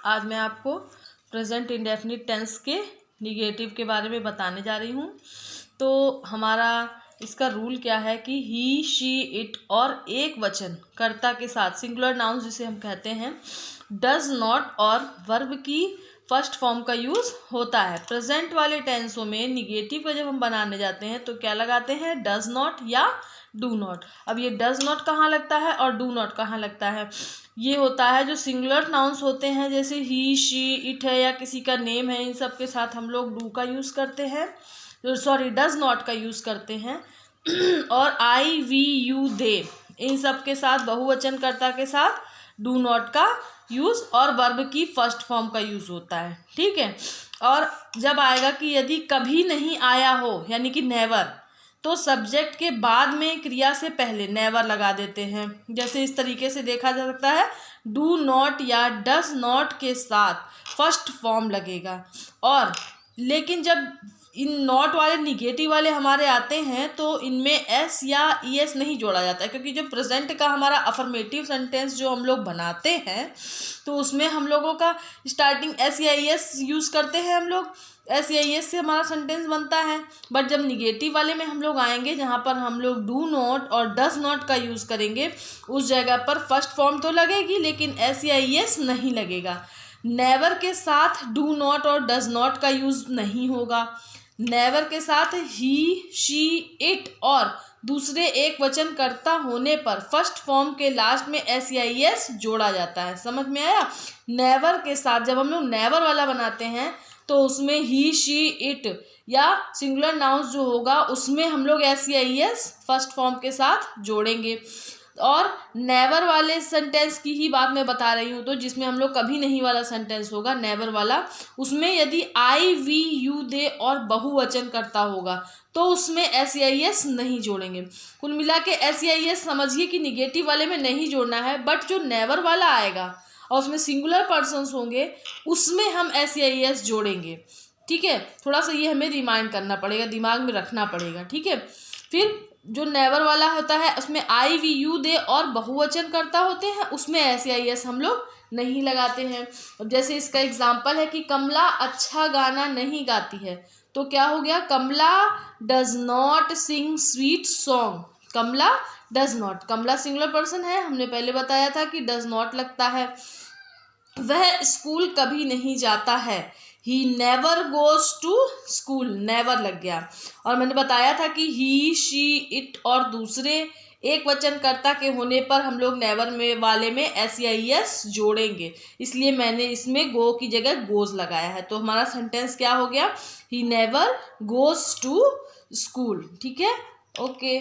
आज मैं आपको प्रेजेंट इंडेफिनिट टेंस के निगेटिव के बारे में बताने जा रही हूँ। तो हमारा इसका रूल क्या है कि ही, शी, इट और एक वचन कर्ता के साथ सिंगुलर नाउन जिसे हम कहते हैं डज नॉट और वर्ब की फर्स्ट फॉर्म का यूज़ होता है। प्रेजेंट वाले टेंसों में निगेटिव का जब हम बनाने जाते हैं तो क्या लगाते हैं, डज नॉट या डू नॉट। अब ये डज नॉट कहाँ लगता है और डू नॉट कहाँ लगता है, ये होता है जो सिंगुलर नाउन्स होते हैं जैसे ही, शी, इट है या किसी का नेम है, इन सब के साथ हम लोग डू का यूज़ करते हैं, डज नॉट का यूज़ करते हैं। और आई, वी, यू, दे, इन सब के साथ बहुवचन कर्ता के साथ डू नॉट का यूज़ और वर्ब की फर्स्ट फॉर्म का यूज़ होता है। ठीक है। और जब आएगा कि यदि कभी नहीं आया हो यानी कि नेवर, तो सब्जेक्ट के बाद में क्रिया से पहले नेवर लगा देते हैं। जैसे इस तरीके से देखा जा सकता है, डू नॉट या डज नॉट के साथ फर्स्ट फॉर्म लगेगा। और लेकिन जब इन नॉट वाले निगेटिव वाले हमारे आते हैं तो इनमें एस या ई एस नहीं जोड़ा जाता है, क्योंकि जो प्रेजेंट का हमारा अफर्मेटिव सेंटेंस जो हम लोग बनाते हैं तो उसमें हम लोगों का स्टार्टिंग एस या ई एस यूज़ करते हैं। हम लोग एस या ई एस से हमारा सेंटेंस बनता है। बट जब निगेटिव वाले में हम लोग आएंगे जहाँ पर हम लोग डू नॉट और डज नॉट का यूज़ करेंगे, उस जगह पर फर्स्ट फॉर्म तो लगेगी लेकिन एस या ई एस नहीं लगेगा। नेवर के साथ डू नॉट और डज नॉट का यूज़ नहीं होगा। नेवर के साथ ही, शी, इट और दूसरे एक वचन कर्ता होने पर फर्स्ट फॉर्म के लास्ट में एस या ई एस जोड़ा जाता है। समझ में आया। नेवर के साथ जब हम लोग नेवर वाला बनाते हैं तो उसमें ही, शी, इट या सिंगुलर नाउन्स जो होगा उसमें हम लोग एस या ई एस फर्स्ट फॉर्म के साथ जोड़ेंगे। और नेवर वाले सेंटेंस की ही बात मैं बता रही हूँ, तो जिसमें हम लोग कभी नहीं वाला सेंटेंस होगा नेवर वाला, उसमें यदि आई, वी, यू, दे और बहुवचन करता होगा तो उसमें एस या ई एस नहीं जोड़ेंगे। कुल मिला के एस या ई एस समझिए कि निगेटिव वाले में नहीं जोड़ना है, बट जो नेवर वाला आएगा और उसमें सिंगुलर पर्सन्स होंगे उसमें हम एस या ई एस जोड़ेंगे। ठीक है। थोड़ा सा ये हमें रिमाइंड करना पड़ेगा, दिमाग में रखना पड़ेगा। ठीक है। फिर जो नेवर वाला होता है उसमें आई, वी, यू, दे और बहुवचन करता होते हैं, उसमें एस या ई एस हम लोग नहीं लगाते हैं। अब जैसे इसका एग्जाम्पल है कि कमला अच्छा गाना नहीं गाती है, तो क्या हो गया, Kamala does not sing sweet song. Kamala does not, Kamala singular person है, हमने पहले बताया था कि डज नॉट लगता है। वह स्कूल कभी नहीं जाता है, he never goes to school, never लग गया। और मैंने बताया था कि ही, शी, इट और दूसरे एक वचन कर्ता के होने पर हम लोग नेवर में वाले में एस या ई एस जोड़ेंगे, इसलिए मैंने इसमें गो की जगह गोज लगाया है। तो हमारा सेंटेंस क्या हो गया, he never goes to school. ठीक है। ओके।